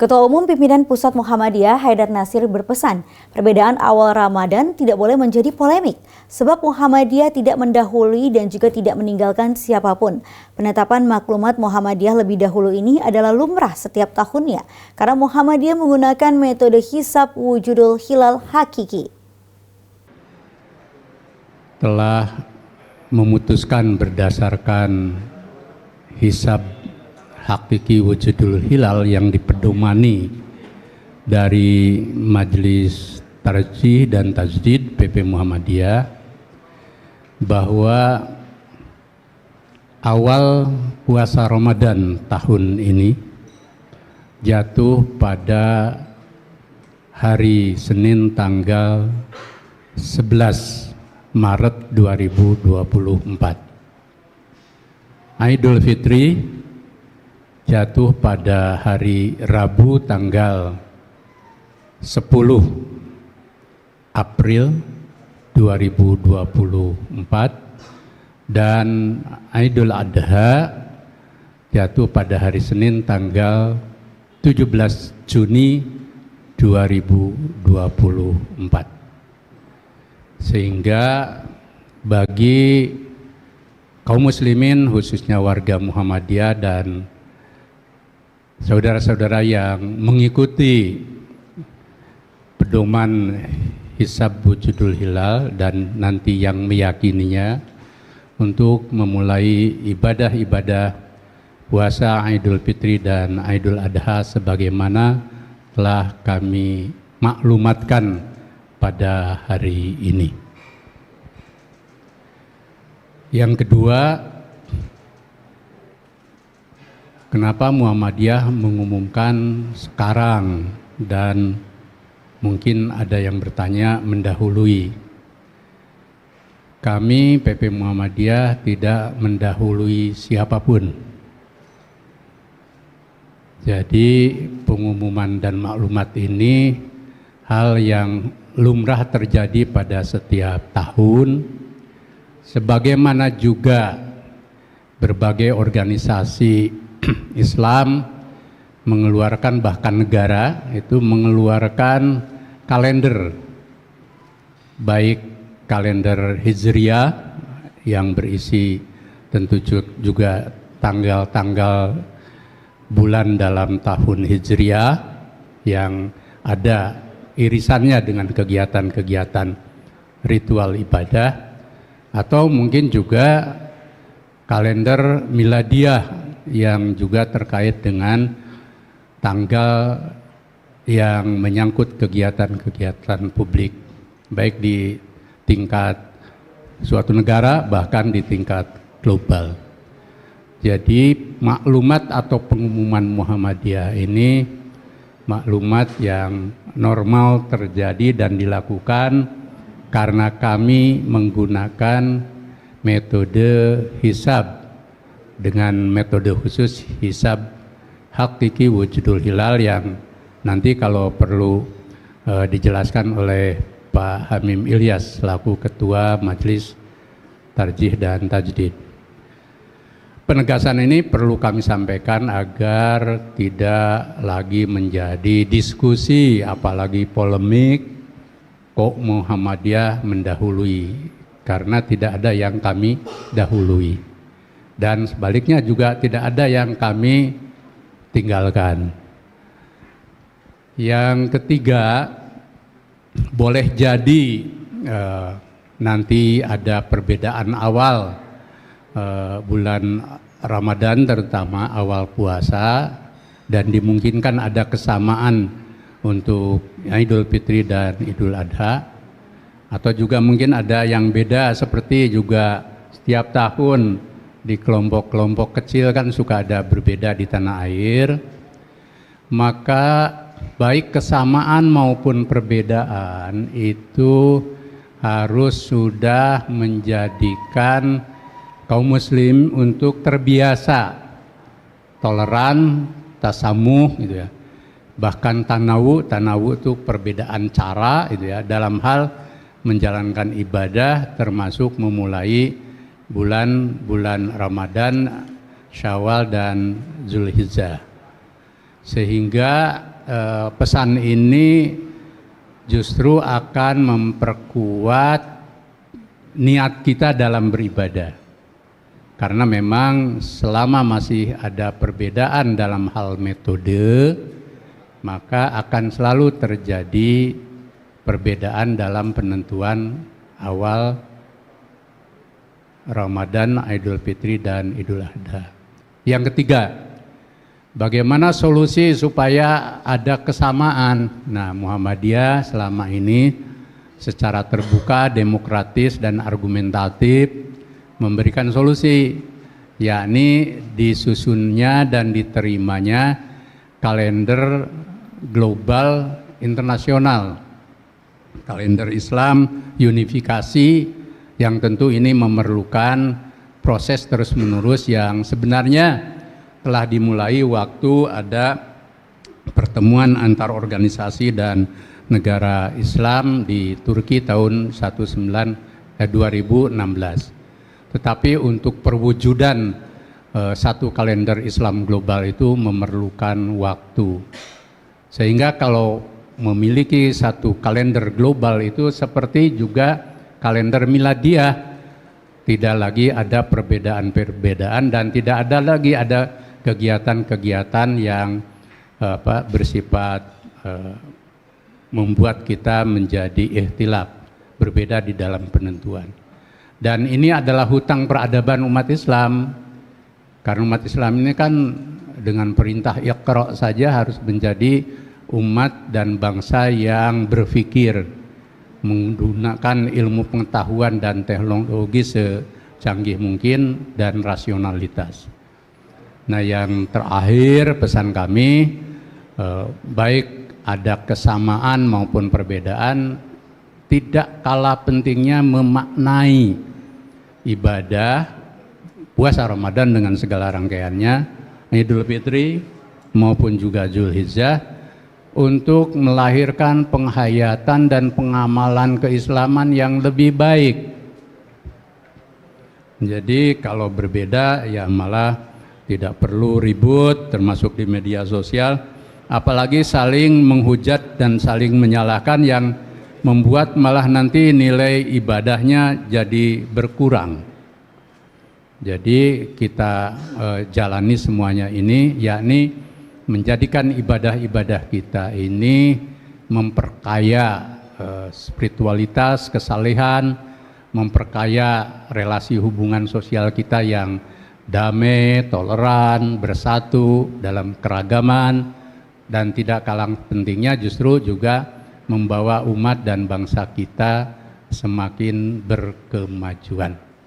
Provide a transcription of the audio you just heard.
Ketua Umum Pimpinan Pusat Muhammadiyah Haidar Nasir berpesan, perbedaan awal Ramadan tidak boleh menjadi polemik, sebab Muhammadiyah tidak mendahului dan juga tidak meninggalkan siapapun. Penetapan maklumat Muhammadiyah lebih dahulu ini adalah lumrah setiap tahunnya, karena Muhammadiyah menggunakan metode hisab wujudul hilal hakiki. Telah memutuskan berdasarkan hisab hakiki wujudul hilal yang dipedomani dari Majelis Tarjih dan Tajdid PP Muhammadiyah, bahwa awal puasa Ramadan tahun ini jatuh pada hari Senin tanggal 11 Maret 2024. Idul Fitri jatuh pada hari Rabu tanggal 10 April 2024 dan Idul Adha jatuh pada hari Senin tanggal 17 Juni 2024. Sehingga bagi kaum muslimin khususnya warga Muhammadiyah dan saudara-saudara yang mengikuti pedoman hisab wujudul hilal dan nanti yang meyakininya untuk memulai ibadah-ibadah puasa Idul Fitri dan Idul Adha sebagaimana telah kami maklumatkan pada hari ini. Yang kedua, kenapa Muhammadiyah mengumumkan sekarang dan mungkin ada yang bertanya mendahului? Kami PP Muhammadiyah tidak mendahului siapapun. Jadi pengumuman dan maklumat ini hal yang lumrah terjadi pada setiap tahun, sebagaimana juga berbagai organisasi Islam mengeluarkan, bahkan negara itu mengeluarkan kalender, baik kalender Hijriah yang berisi tentu juga tanggal-tanggal bulan dalam tahun Hijriah yang ada irisannya dengan kegiatan-kegiatan ritual ibadah, atau mungkin juga kalender Miladiyah yang juga terkait dengan tanggal yang menyangkut kegiatan-kegiatan publik, baik di tingkat suatu negara bahkan di tingkat global. Jadi maklumat atau pengumuman Muhammadiyah ini maklumat yang normal terjadi dan dilakukan karena kami menggunakan metode hisab dengan metode khusus hisab hakiki wujudul hilal yang nanti kalau perlu dijelaskan oleh Pak Hamim Ilyas selaku Ketua Majelis Tarjih dan Tajdid. Penegasan ini perlu kami sampaikan agar tidak lagi menjadi diskusi apalagi polemik kok Muhammadiyah mendahului, karena tidak ada yang kami dahului. Dan sebaliknya juga tidak ada yang kami tinggalkan. Yang ketiga, boleh jadi nanti ada perbedaan awal bulan Ramadan, terutama awal puasa, dan dimungkinkan ada kesamaan untuk Idul Fitri dan Idul Adha, atau juga mungkin ada yang beda seperti juga setiap tahun di kelompok-kelompok kecil kan suka ada berbeda di tanah air. Maka baik kesamaan maupun perbedaan itu harus sudah menjadikan kaum muslim untuk terbiasa toleran, tasamuh gitu ya. Bahkan tanawu itu perbedaan cara gitu ya dalam hal menjalankan ibadah, termasuk memulai bulan Ramadan, Syawal dan Zulhijjah. Sehingga pesan ini justru akan memperkuat niat kita dalam beribadah. Karena memang selama masih ada perbedaan dalam hal metode, maka akan selalu terjadi perbedaan dalam penentuan awal Ramadan, Idul Fitri, dan Idul Adha. Yang ketiga, bagaimana solusi supaya ada kesamaan? Nah, Muhammadiyah selama ini secara terbuka, demokratis, dan argumentatif memberikan solusi, yakni disusunnya dan diterimanya kalender global internasional, kalender Islam unifikasi, yang tentu ini memerlukan proses terus-menerus yang sebenarnya telah dimulai waktu ada pertemuan antar organisasi dan negara Islam di Turki tahun 2016. Tetapi untuk perwujudan satu kalender Islam global itu memerlukan waktu. Sehingga kalau memiliki satu kalender global itu seperti juga kalender miladiah, tidak lagi ada perbedaan-perbedaan dan tidak ada lagi ada kegiatan-kegiatan yang bersifat membuat kita menjadi ikhtilaf, berbeda di dalam penentuan. Dan ini adalah hutang peradaban umat Islam, karena umat Islam ini kan dengan perintah Iqra saja harus menjadi umat dan bangsa yang berpikir, menggunakan ilmu pengetahuan dan teknologi secanggih mungkin dan rasionalitas. Nah, yang terakhir pesan kami, baik ada kesamaan maupun perbedaan, tidak kalah pentingnya memaknai ibadah puasa Ramadan dengan segala rangkaiannya, Idul Fitri maupun juga Zulhijjah, untuk melahirkan penghayatan dan pengamalan keislaman yang lebih baik. Jadi kalau berbeda ya malah tidak perlu ribut, termasuk di media sosial, apalagi saling menghujat dan saling menyalahkan yang membuat malah nanti nilai ibadahnya jadi berkurang. Jadi kita jalani semuanya ini, yakni menjadikan ibadah-ibadah kita ini memperkaya spiritualitas, kesalehan, memperkaya relasi hubungan sosial kita yang damai, toleran, bersatu dalam keragaman, dan tidak kalah pentingnya justru juga membawa umat dan bangsa kita semakin berkemajuan.